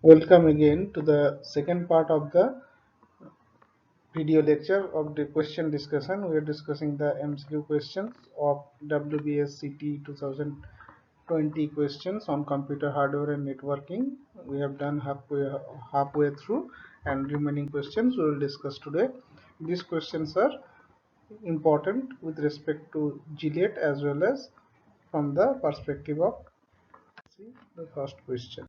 Welcome again to the second part of the video lecture of the question discussion. We are discussing the MCQ questions of WBSCT 2020 questions on computer hardware and networking. We have done halfway through, and remaining questions we will discuss today. These questions are important with respect to GLET as well as from the perspective of see the first question.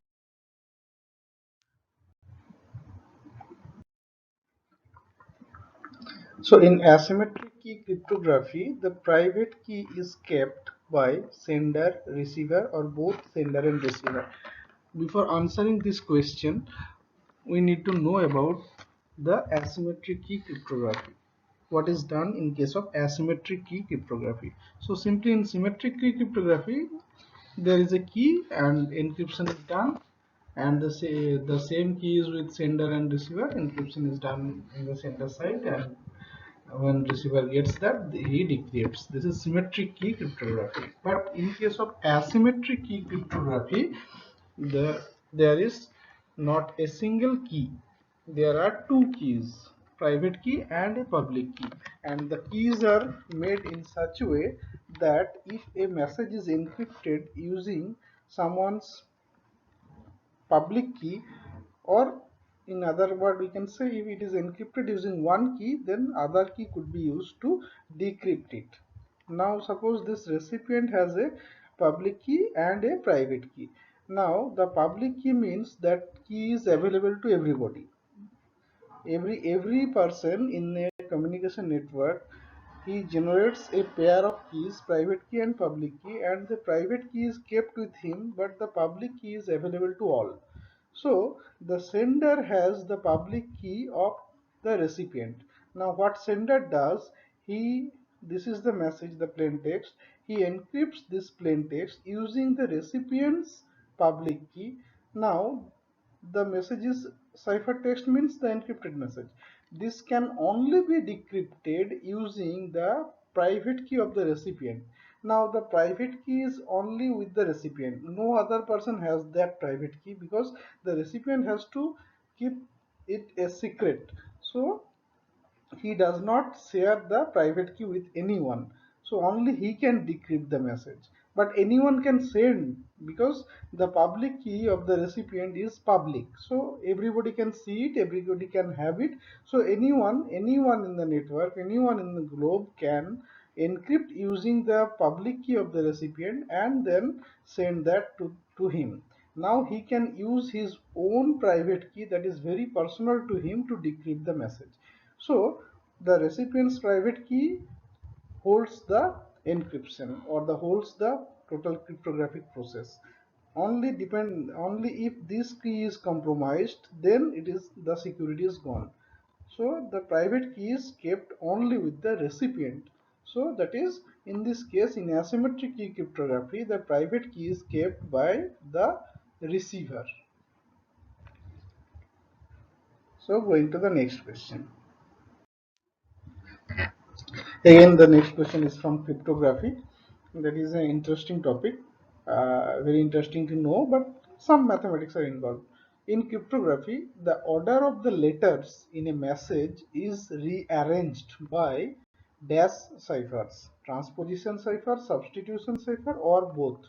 So in asymmetric key cryptography, the private key is kept by sender, receiver, or both sender and receiver. Before answering this question, we need to know about the asymmetric key cryptography. What is done in case of asymmetric key cryptography? So simply in symmetric key cryptography, there is a key and encryption is done, and the same key is with sender and receiver. Encryption is done in the sender side, and when receiver gets that, he decrypts. This is symmetric key cryptography. But in case of asymmetric key cryptography, there is not a single key. There are two keys, private key and a public key, and the keys are made in such a way that if a message is encrypted using someone's public key, or in other word we can say if it is encrypted using one key, then other key could be used to decrypt it. Now suppose this recipient has a public key and a private key. Now the public key means that key is available to everybody. Every person in a communication network, he generates a pair of keys, private key and public key, and the private key is kept with him, but the public key is available to all. So the sender has the public key of the recipient. Now what sender does, he this is the message, the plain text. He encrypts this plain text using the recipient's public key. Now the message is ciphertext, means the encrypted message. This can only be decrypted using the private key of the recipient. Now the private key is only with the recipient. No other person has that private key because the recipient has to keep it a secret. So he does not share the private key with anyone, so only he can decrypt the message, but anyone can send because the public key of the recipient is public, so everybody can see it, everybody can have it. So anyone in the network, anyone in the globe can encrypt using the public key of the recipient and then send that to him. Now he can use his own private key that is very personal to him to decrypt the message. So the recipient's private key holds the encryption or the holds the total cryptographic process. Only if this key is compromised, then it is the security is gone. So the private key is kept only with the recipient. So that is, in this case, in asymmetric key cryptography, the private key is kept by the receiver. So going to the next question. Again, the next question is from cryptography. That is an interesting topic, very interesting to know, but some mathematics are involved. In cryptography, the order of the letters in a message is rearranged by dash ciphers, transposition cipher, substitution cipher, or both.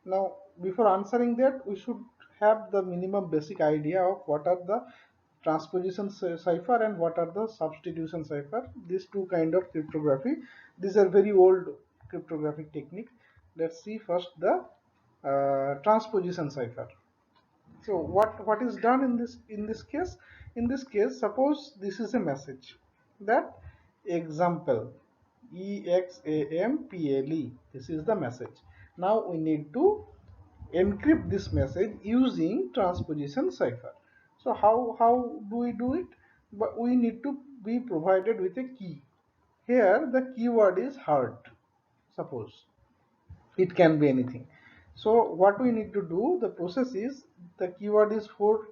Now, before answering that, we should have the minimum basic idea of what are the transposition cipher and what are the substitution cipher. These two kind of cryptography. These are very old cryptographic techniques. Let's see first the transposition cipher. So what is done in this case? In this case, suppose this is a message that example example. This is the message. Now we need to encrypt this message using transposition cipher. So how do we do it? But we need to be provided with a key. Here the keyword is heart. Suppose it can be anything. So what we need to do, the process is, the keyword is four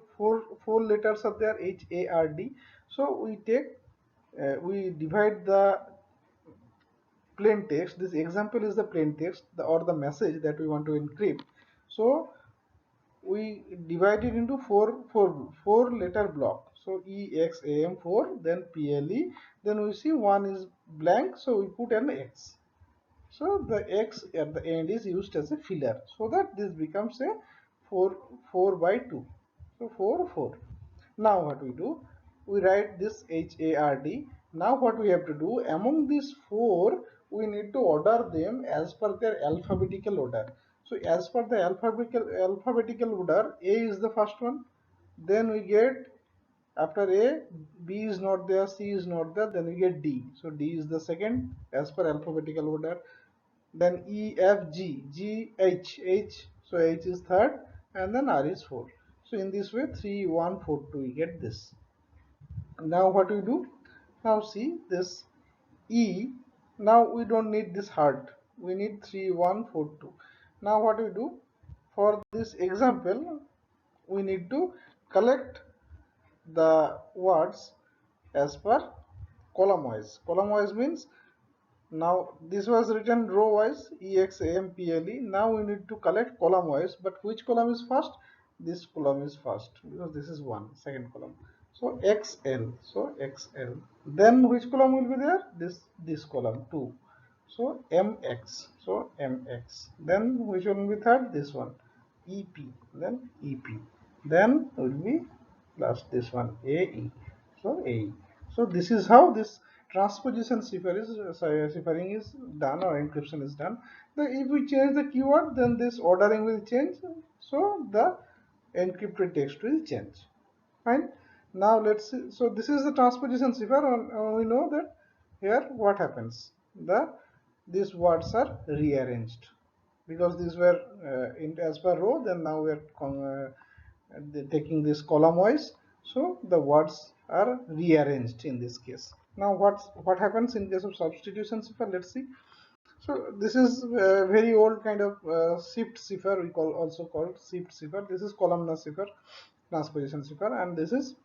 letters are there, HARD. So we divide the plain text. This example is the plain text, or the message that we want to encrypt. So we divide it into four letter block. So EXAM4, then PLE, then we see one is blank, so we put an X. So the X at the end is used as a filler, so that this becomes a 4 by 2. So 4 4. Now what we do, we write this HARD. Now what we have to do, among these four we need to order them as per their alphabetical order. So as per the alphabetical order, A is the first one, then we get after A, B is not there, C is not there, then we get D. So D is the second as per alphabetical order. Then E, F, G, G, H, H. So H is third, and then R is fourth. So in this way, 3, 1, 4, 2, we get this. Now what we do? Now see this E. Now we don't need this heart. We need 3, 1, 4, 2. Now what we do? For this example, we need to collect the words as per column wise. Column wise means now this was written row wise EXAMPLE. Now we need to collect column wise, but which column is first? This column is first because this is one, second column. So XL. So XL. Then which column will be there? This column 2. So MX. So MX. Then which one will be third? This one. EP. Then EP. Then will be last this one AE. So AE. So this is how this transposition ciphering is done, or encryption is done. If we change the keyword, then this ordering will change. So the encrypted text will change. Fine. Now let's see. So this is the transposition cipher. We know that here what happens. These words are rearranged because these were in as per row. Then now we are taking this column wise. So the words are rearranged in this case. Now what happens in case of substitution cipher? Let's see. So this is a very old kind of shift cipher. We also called shift cipher. This is columnar cipher, transposition cipher, and this is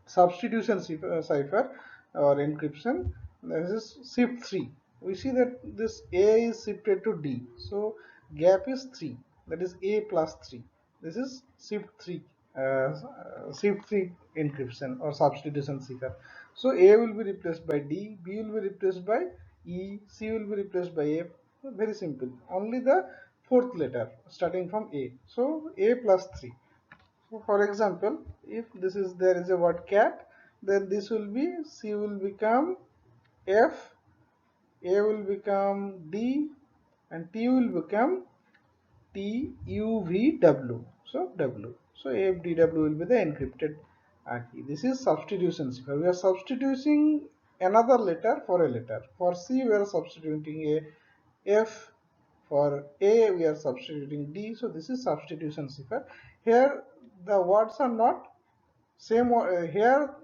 substitution cipher or encryption. This is shift 3. We see that this A is shifted to D, so gap is 3, that is A plus 3. This is shift 3, shift 3 encryption or substitution cipher. So A will be replaced by D, B will be replaced by E, C will be replaced by F. Very simple, only the fourth letter starting from A. So A plus 3. So for example, if this is there is a word cat, then this will be C will become F, A will become D, and T will become T U V W. So W. So F D W will be the encrypted key. This is substitution cipher. We are substituting another letter for a letter. For C we are substituting a F. For A we are substituting D. So this is substitution cipher. Here the words are not same. Here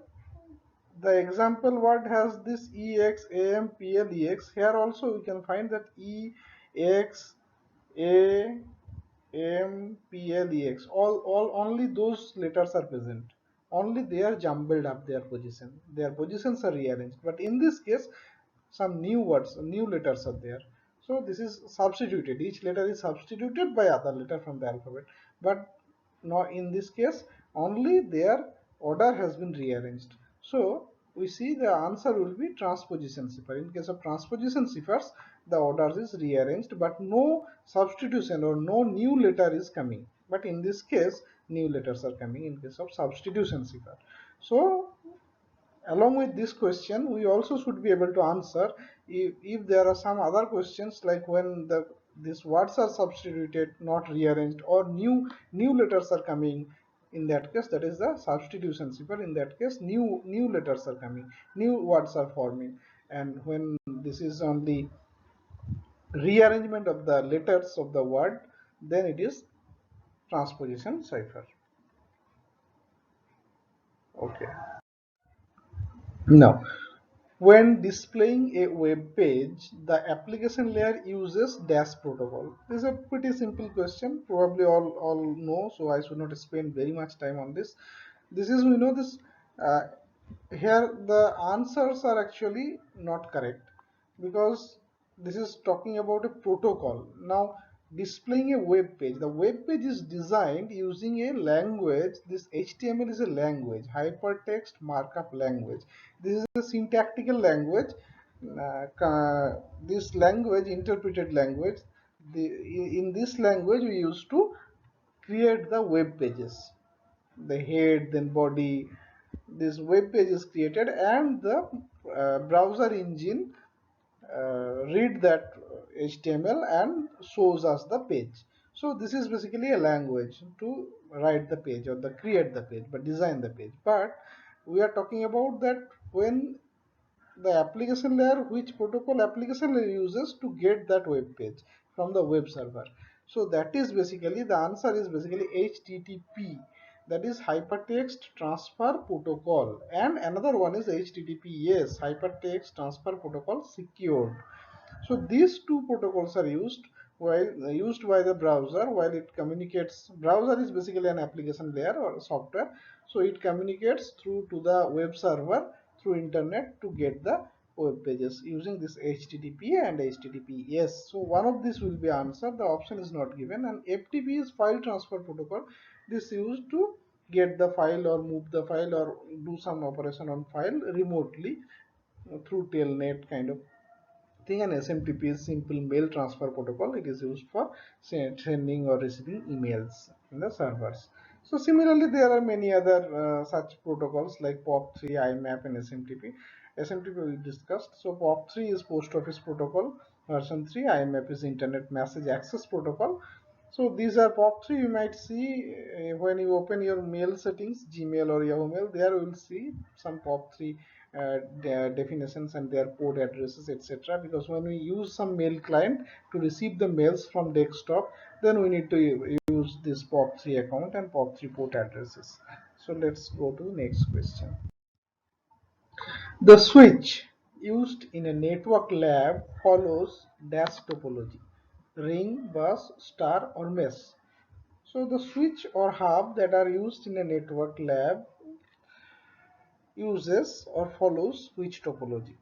the example word has this EX, AM, PL, EX. Here also we can find that EX, A, M, PL, EX. All only those letters are present. Only they are jumbled up their position. Their positions are rearranged. But in this case, some new words, new letters are there. So this is substituted. Each letter is substituted by other letter from the alphabet. But now in this case, only their order has been rearranged. So we see the answer will be transposition cipher. In case of transposition ciphers, the order is rearranged, but no substitution or no new letter is coming. But in this case, new letters are coming in case of substitution cipher. So along with this question, we also should be able to answer if there are some other questions, like when these words are substituted, not rearranged, or new letters are coming. In that case, that is the substitution cipher. In that case, new letters are coming, new words are forming, and when this is on the rearrangement of the letters of the word, then it is transposition cipher. Okay. Now, when displaying a web page, the application layer uses dash protocol. This is a pretty simple question. Probably all know, so I should not spend very much time on this. This is, we know this, uh, here the answers are actually not correct because this is talking about a protocol. Now, displaying a web page. The web page is designed using a language. This HTML is a language, hypertext markup language. This is a syntactical language. This language, interpreted language, in this language we used to create the web pages, the head, then body. This web page is created, and the browser engine read that HTML and shows us the page. So this is basically a language to write the page or the create the page, but design the page. But we are talking about that when the application layer, which protocol application layer uses to get that web page from the web server. So that is basically, the answer is basically HTTP, that is hypertext transfer protocol, and another one is HTTPS, hypertext transfer protocol secured. So these two protocols are used by the browser while it communicates. Browser is basically an application layer or software, so it communicates through to the web server through internet to get the web pages using this HTTP and HTTPS. So one of these will be answered. The option is not given. And FTP is file transfer protocol. This is used to get the file or move the file or do some operation on file remotely through telnet kind of thing. And SMTP is simple mail transfer protocol. It is used for sending or receiving emails in the servers. So similarly, there are many other such protocols like POP3, IMAP, and SMTP. SMTP we discussed. So POP3 is post office protocol version 3. IMAP is internet message access protocol. So these are POP3. You might see when you open your mail settings, Gmail or Yahoo Mail, there you will see some POP3 their definitions and their port addresses, etc. Because when we use some mail client to receive the mails from desktop, then we need to use this POP3 account and POP3 port addresses. So let's go to the next question. The switch used in a network lab follows dash topology: ring, bus, star, or mesh. So the switch or hub that are used in a network lab uses or follows switch topology.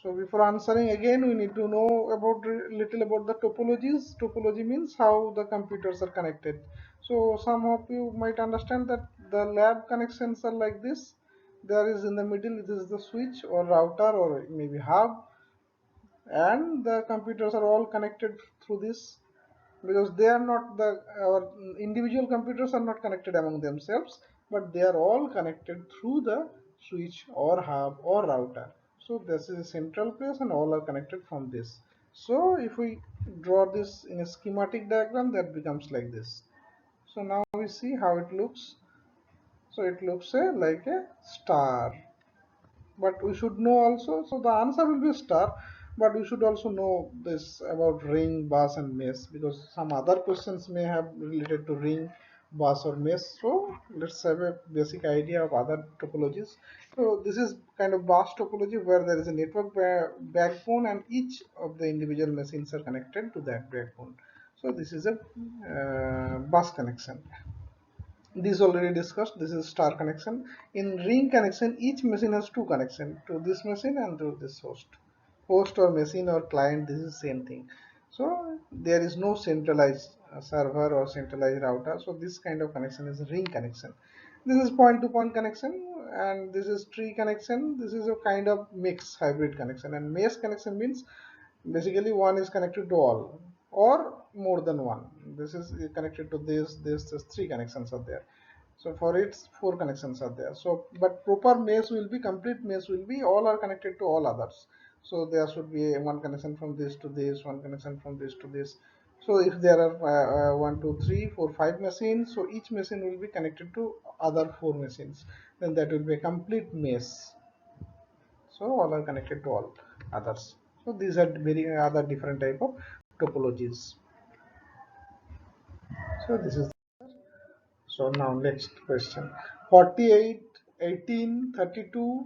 So before answering again, we need to know about little about the topologies. Topology means how the computers are connected. So some of you might understand that the lab connections are like this. There is in the middle, this is the switch or router or maybe hub, and the computers are all connected through this, because they are not the our individual computers are not connected among themselves, but they are all connected through the switch or hub or router. So this is a central place and all are connected from this. So if we draw this in a schematic diagram, that becomes like this. So now we see how it looks. So it looks like a star, but we should know also, so the answer will be star, but we should also know this about ring, bus, and mesh, because some other questions may have related to ring, bus, or mesh. So let's have a basic idea of other topologies. So this is kind of bus topology, where there is a network backbone and each of the individual machines are connected to that backbone. So this is a bus connection. This already discussed. This is star connection. In ring connection, each machine has two connections, to this machine and to this host or machine or client. This is same thing. So there is no centralized server or centralized router. So this kind of connection is ring connection. This is point to point connection, and this is tree connection. This is a kind of mixed hybrid connection. And mesh connection means basically one is connected to all or more than one. This is connected to this three connections are there. So for it, four connections are there. So but proper mesh will be, complete mesh will be all are connected to all others. So there should be one connection from this to this, one connection from this to this. So if there are 1 2 3 4 5 machines, so each machine will be connected to other four machines, then that will be a complete mesh. So all are connected to all others. So these are very other different type of topologies. So this is, so now next question. 48 18 32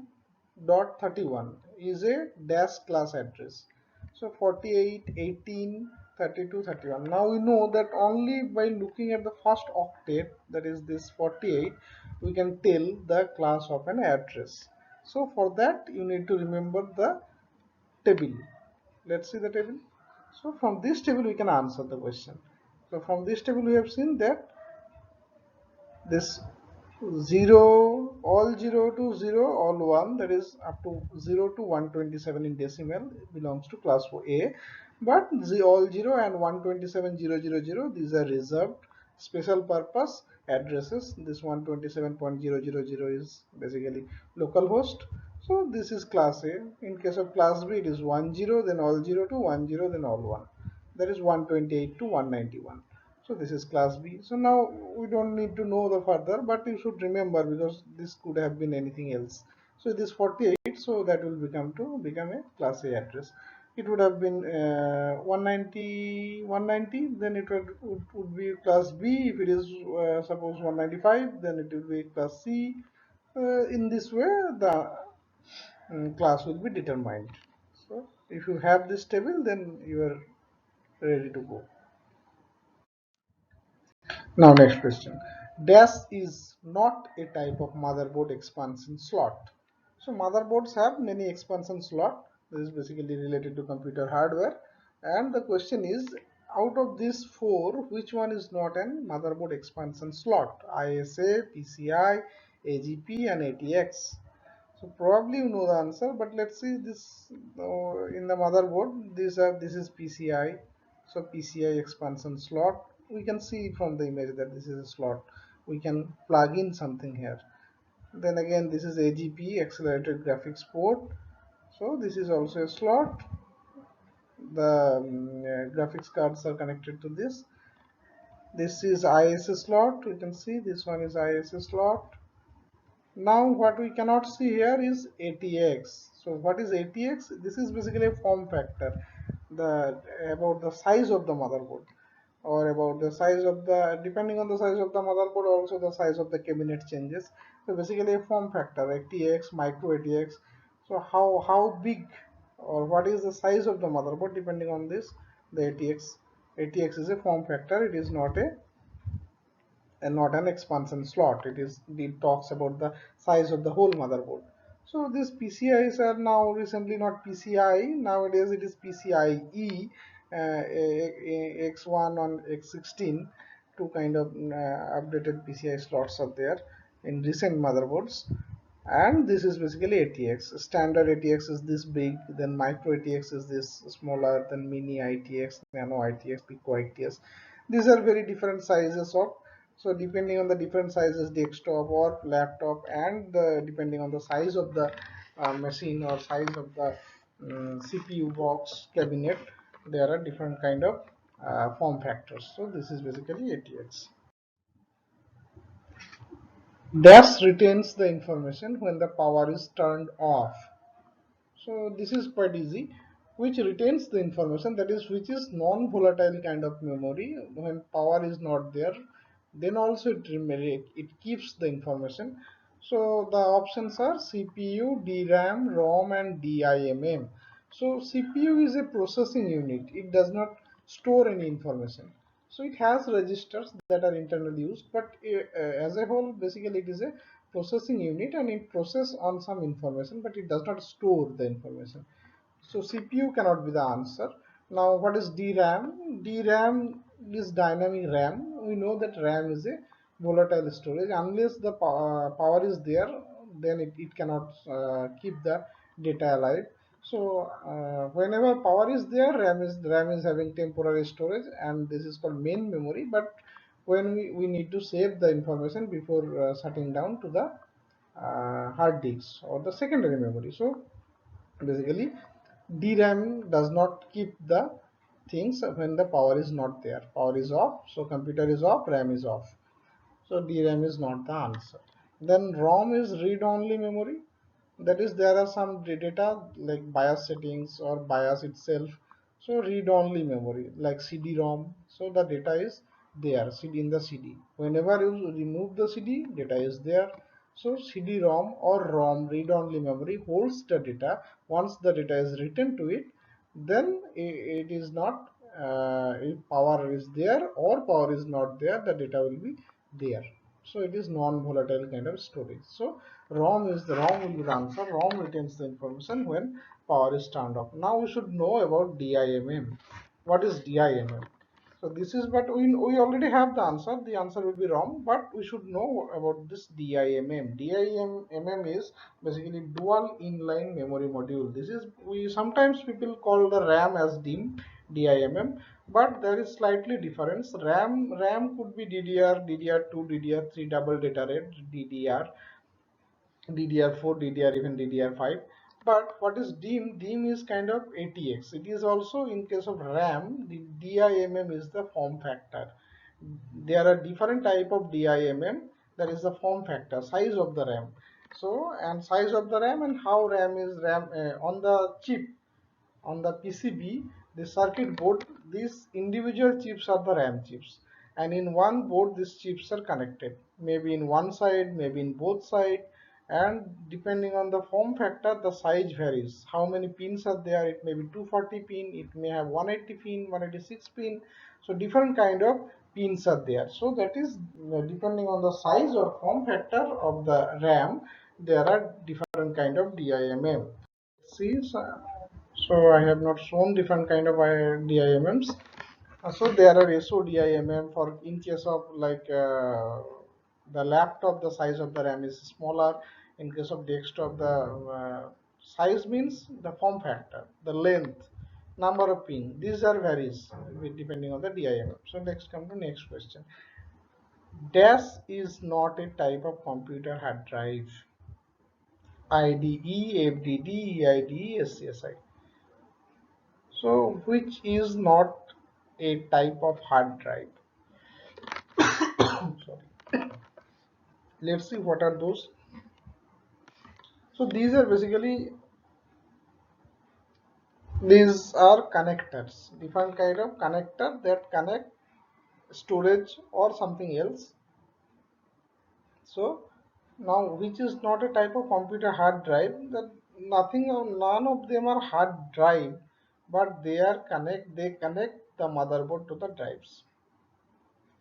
dot 31 is a dash class address. So 48 18 32 31. Now we know that only by looking at the first octet, that is this 48, we can tell the class of an address. So for that you need to remember the table. Let's see the table. So from this table we can answer the question. So from this table we have seen that this 0, all 0 to 0, all 1, that is up to 0 to 127 in decimal belongs to class A, but all 0 and 127,000, these are reserved special purpose addresses. This 127.000 is basically localhost. So this is class A. In case of class B, it is 10, then all 0 to 10, then all 1. That is 128 to 191. So this is class B. So now we don't need to know the further, but you should remember because this could have been anything else. So this 48, so that will become a class A address. It would have been 190, then it would be class B. If it is suppose 195, then it will be class C. In this way, the class will be determined. So if you have this table, then you are ready to go. Now next question. Dash is not a type of motherboard expansion slot. So motherboards have many expansion slot. This is basically related to computer hardware. And the question is, out of these four, which one is not an motherboard expansion slot? ISA, PCI, AGP and ATX. So probably you know the answer, but let's see this in the motherboard. This is PCI. So PCI expansion slot. We can see from the image that this is a slot. We can plug in something here. Then again, this is AGP, accelerated graphics port. So this is also a slot. The graphics cards are connected to this. This is ISS slot. We can see this one is ISS slot. Now what we cannot see here is ATX. So what is ATX? This is basically a form factor, the about the size of the motherboard, or about the size of the, depending on the size of the motherboard, also the size of the cabinet changes. So basically a form factor, ATX, micro ATX. So how big or what is the size of the motherboard, depending on this, the ATX is a form factor. It is not a and not an expansion slot. It talks about the size of the whole motherboard. So these PCIs are now recently not PCI. Nowadays it is PCIe, X1 on X16. Two kind of updated PCI slots are there in recent motherboards. And this is basically ATX. Standard ATX is this big, then micro ATX is this smaller, then mini ITX, nano ITX, pico ITX. These are very different sizes of, so depending on the different sizes desktop or laptop, and depending on the size of the machine or size of the CPU box cabinet, there are different kind of form factors. So this is basically ATX. Dash retains the information when the power is turned off. So this is quite easy. Which retains the information, that is, which is non-volatile kind of memory. When power is not there, then also it keeps the information. So the options are CPU, DRAM, ROM and DIMM. So CPU is a processing unit. It does not store any information. So it has registers that are internally used, but as a whole, basically it is a processing unit, and it processes on some information, but it does not store the information. So CPU cannot be the answer. Now what is DRAM? DRAM is dynamic RAM. We know that RAM is a volatile storage. Unless the power is there, then it cannot keep the data alive. So whenever power is there, RAM is having temporary storage, and this is called main memory. But when we need to save the information before shutting down to the hard disks or the secondary memory. So basically DRAM does not keep the things when the power is not there. Power is off, so computer is off, RAM is off. So DRAM is not the answer. Then ROM is read-only memory. That is, there are some data like BIOS settings or BIOS itself. So read-only memory like CD-ROM. So the data is there, CD in the CD. Whenever you remove the CD, data is there. So CD-ROM or ROM, read-only memory, holds the data. Once the data is written to it, then it is not, if power is there or power is not there, the data will be there. So it is non-volatile kind of storage. So ROM will be the answer. ROM retains the information when power is turned off. Now we should know about DIMM. What is DIMM? So this is, but we already have the answer. The answer will be wrong, but we should know about this DIMM. DIMM is basically dual inline memory module. This is, we sometimes people call the RAM as DIMM, but there is slightly difference. RAM could be DDR, DDR2, DDR3 double data rate, DDR4, DDR, even DDR5. But what is DIMM? DIMM is kind of ATX. It is also, in case of RAM, the DIMM is the form factor. There are different type of DIMM. That is the form factor, size of the RAM. So, and size of the RAM and how RAM is on the chip, on the PCB, the circuit board, these individual chips are the RAM chips, and in one board these chips are connected, maybe in one side, maybe in both side, and depending on the form factor the size varies. How many pins are there? It may be 240 pin, it may have 180 pin, 186 pin, so different kind of pins are there. So that is depending on the size or form factor of the RAM, there are different kind of DIMM. See, so I have not shown different kind of DIMMs. So there are SODIMM for, in case of like the laptop, the size of the RAM is smaller. In case of desktop, the size means the form factor, the length, number of pin. These are varies depending on the DIMM. So let's come to next question. Dash is not a type of computer hard drive. IDE, FDD, EIDE, SCSI. So which is not a type of hard drive? Sorry. Let's see what are those. So these are basically, these are connectors, different kind of connector that connect storage or something else. So now which is not a type of computer hard drive, that nothing or none of them are hard drive, but they connect the motherboard to the drives.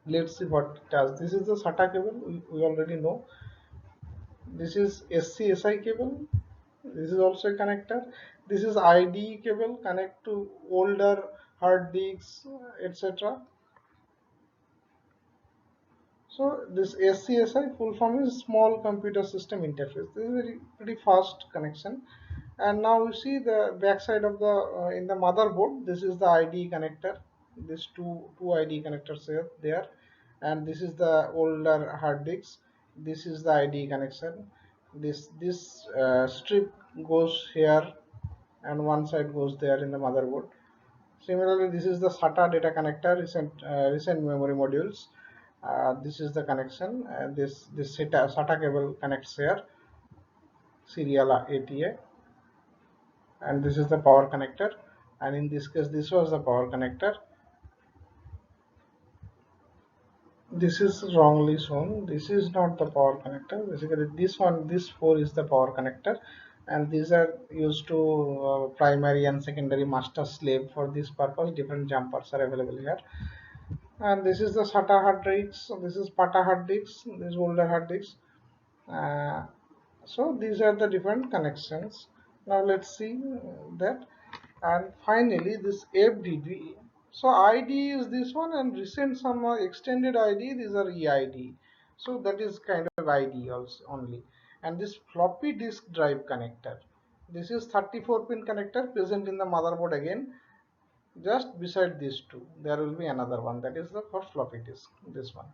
Let's see what it does. This is the SATA cable, we already know. This is SCSI cable. This is also a connector. This is IDE cable, connect to older hard disks, etc. So this SCSI full form is small computer system interface. This is very pretty fast connection. And now you see the back side of the in the motherboard. This is the IDE connector. This two IDE connectors here there, and this is the older hard disks. This is the IDE connection. This strip goes here, and one side goes there in the motherboard. Similarly, this is the SATA data connector, recent memory modules. This is the connection, and this SATA cable connects here, serial ATA, and this is the power connector. And in this case, this was the power connector. This is wrongly shown. This is not the power connector. Basically, this one, this 4 is the power connector, and these are used to primary and secondary master slave. For this purpose, different jumpers are available here. And this is the SATA hard disks. This is PATA hard disks. These older hard disks. Uh, so these are the different connections. Now let's see that. And finally, this FDD. So ID is this one, and recent some extended ID. These are EID. So that is kind of ID also only. And this floppy disk drive connector. This is 34 pin connector present in the motherboard again. Just beside these two, there will be another one, that is the for floppy disk. This one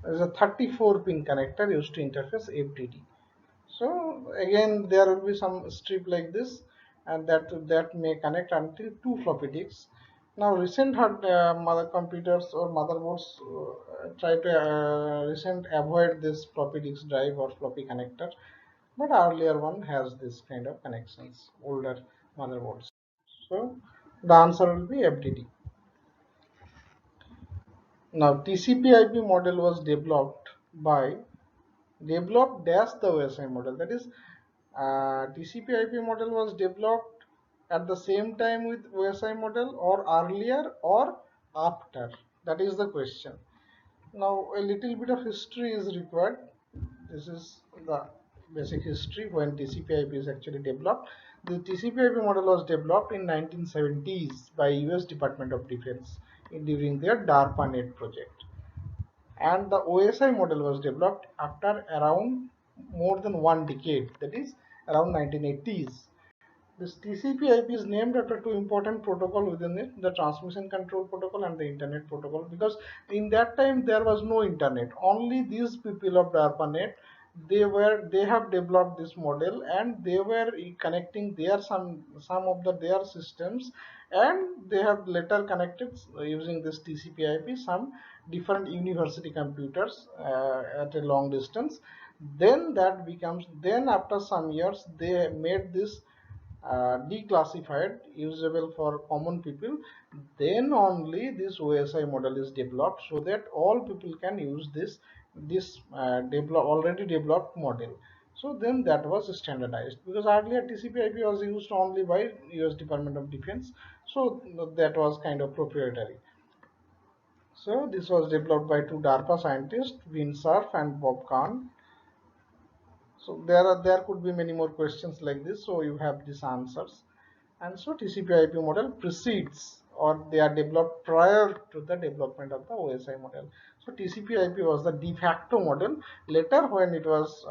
is a 34 pin connector used to interface FDD. So again, there will be some strip like this, and that may connect until two floppy disks. Now recent mother computers or motherboards try to recent avoid this floppy disk drive or floppy connector, but earlier one has this kind of connections, older motherboards. So the answer will be FDD. Now TCP/IP model was developed dash the OSI model. That is, TCP/IP model was developed at the same time with OSI model, or earlier or after. That is the question. Now a little bit of history is required. This is the basic history when TCP/IP is actually developed. The TCP/IP model was developed in 1970s by US Department of Defense. during their DARPANET project. And the OSI model was developed after around more than 1 decade, that is around 1980s. This TCP/IP is named after two important protocols within it, the Transmission Control Protocol and the Internet Protocol, because in that time there was no internet. Only these people of DARPANET, they have developed this model, and they were connecting their some of their systems, and they have later connected using this TCP/IP some different university computers at a long distance. Then that becomes, then after some years they made this declassified, usable for common people. Then only this OSI model is developed, so that all people can use this already developed model. So then that was standardized, because earlier TCP/IP was used only by US Department of Defense, so that was kind of proprietary. So this was developed by two DARPA scientists, Vin Cerf and Bob Kahn. So there could be many more questions like this, so you have these answers. And so TCP/IP model precedes, or they are developed prior to the development of the OSI model. So TCP/IP was the de facto model. Later, when it was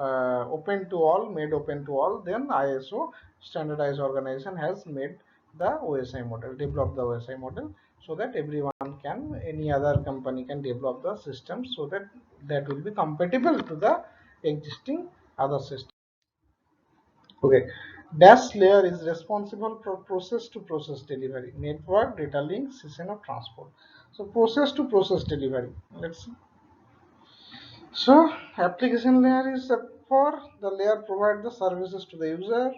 open to all, made open to all, then ISO standardized organization has made the OSI model, developed the OSI model, so that everyone can, any other company can develop the system, so that that will be compatible to the existing other system. Okay. Dash layer is responsible for process to process delivery, network, data link, session of transport. So process to process delivery. Let's see. So application layer is for the layer provide the services to the user.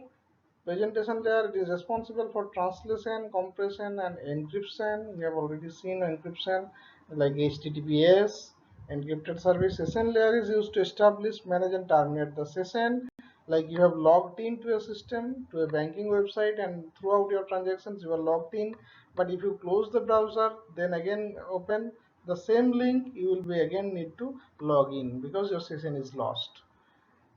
Presentation layer, it is responsible for translation, compression, and encryption. We have already seen encryption like HTTPS, encrypted service. Session layer is used to establish, manage, and terminate the session. Like you have logged into a system, to a banking website, and throughout your transactions you are logged in. But if you close the browser, then again open the same link, you will be again need to log in, because your session is lost.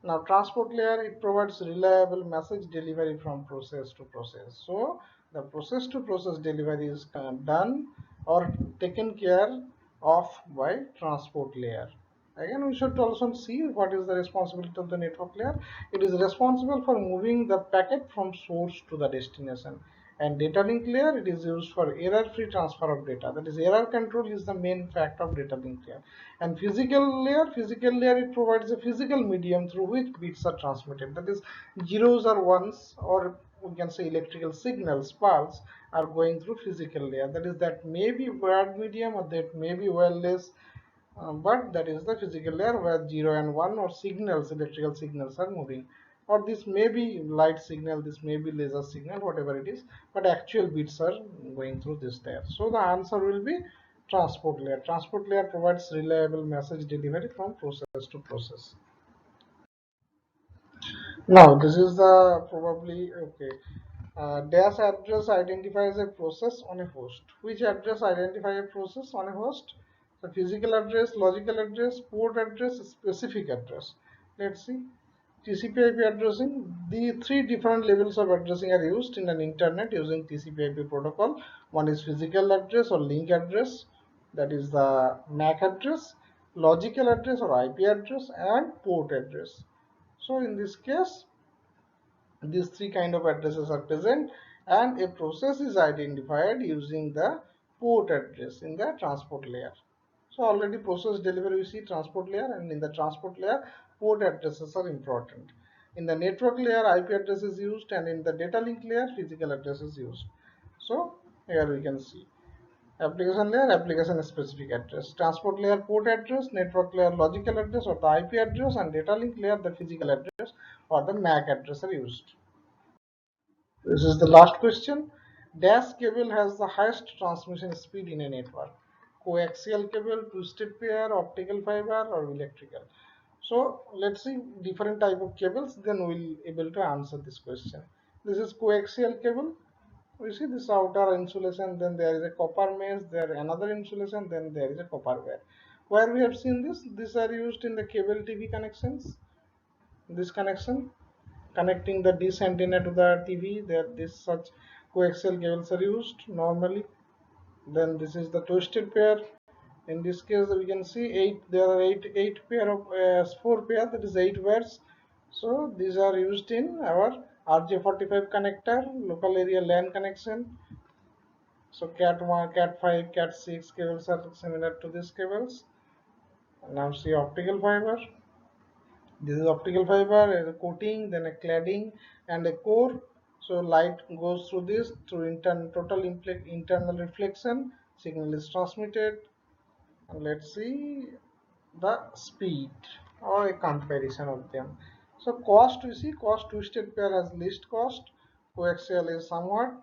Now transport layer, it provides reliable message delivery from process to process. So the process to process delivery is done or taken care of by transport layer. Again, we should also see what is the responsibility of the network layer. It is responsible for moving the packet from source to the destination. And data link layer, it is used for error-free transfer of data. That is, error control is the main fact of data link layer. And physical layer, it provides a physical medium through which bits are transmitted. That is, zeros or ones, or we can say electrical signals, pulse, are going through physical layer. That is, that may be wired medium, or that may be wireless, but that is the physical layer where 0 and 1 or signals, electrical signals, are moving. Or this may be light signal, this may be laser signal, whatever it is, but actual bits are going through this layer. So the answer will be transport layer. Transport layer provides reliable message delivery from process to process. Now this is the probably okay. Dash address identifies a process on a host. Which address identifies a process on a host? The physical address, logical address, port address, specific address. Let's see. TCP/IP addressing. The three different levels of addressing are used in an internet using TCP/IP protocol. One is physical address or link address, that is the MAC address, logical address or IP address, and port address. So in this case, these three kind of addresses are present, and a process is identified using the port address in the transport layer. So already process delivery we see transport layer, and in the transport layer port addresses are important. In the network layer IP address is used, and in the data link layer physical address is used. So here we can see application layer, application specific address, transport layer port address, network layer logical address or the IP address, and data link layer the physical address or the MAC address are used. This is the last question. Dash cable has the highest transmission speed in a network. Coaxial cable, twisted pair, optical fiber, or electrical. So let's see different type of cables, then we'll able to answer this question. This is coaxial cable. We see this outer insulation, then there is a copper mesh, there another insulation, then there is a copper wire. Where we have seen this, these are used in the cable TV connections. This connection connecting the dish antenna to the TV, there this such coaxial cables are used normally. Then this is the twisted pair. In this case we can see there are eight pair of four pair, that is 8 wires. So these are used in our RJ45 connector, local area LAN connection. So cat1, cat5, cat6 cables are similar to these cables. Now see optical fiber. This is optical fiber, a coating, then a cladding, and a core. So light goes through this through internal reflection. Signal is transmitted. And let's see the speed or a comparison of them. So cost, we see cost, twisted pair has least cost, coaxial is somewhat,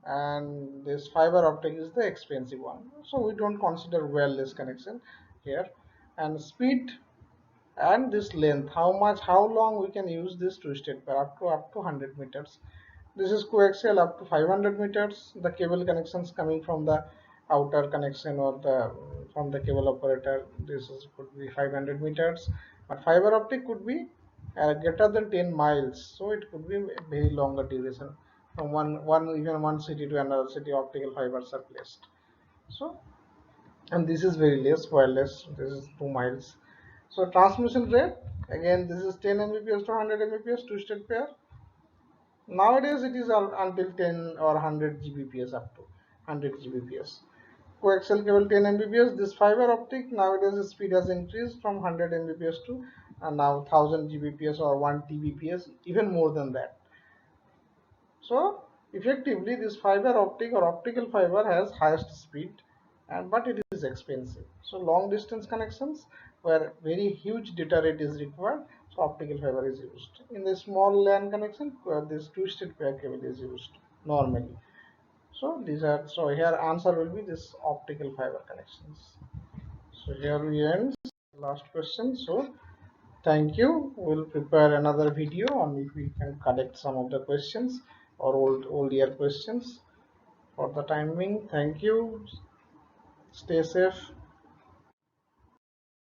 and this fiber optic is the expensive one. So we don't consider wireless connection here. And speed and this length, how long we can use this twisted pair, up to 100 meters. This is coaxial up to 500 meters. The cable connections coming from the outer connection or the from the cable operator, this is could be 500 meters, but fiber optic could be greater than 10 miles, so it could be a very longer duration. From one city to another city, optical fibers are placed. So, and this is very less wireless, this is 2 miles. So transmission rate, again this is 10 mbps to 100 mbps twisted pair. Nowadays it is until 10 or 100 gbps, up to 100 gbps. Coaxial cable 10 mbps. This fiber optic, nowadays the speed has increased from 100 mbps to now 1000 gbps or 1 tbps, even more than that. So effectively this fiber optic or optical fiber has highest speed, and but it is expensive. So long distance connections where very huge data rate is required, so optical fiber is used. In the small LAN connection, this twisted pair cable is used normally. So these are, so here answer will be this optical fiber connections. So here we end last question. So thank you. We'll prepare another video on if we can collect some of the questions or old year questions. For the time being, thank you. Stay safe.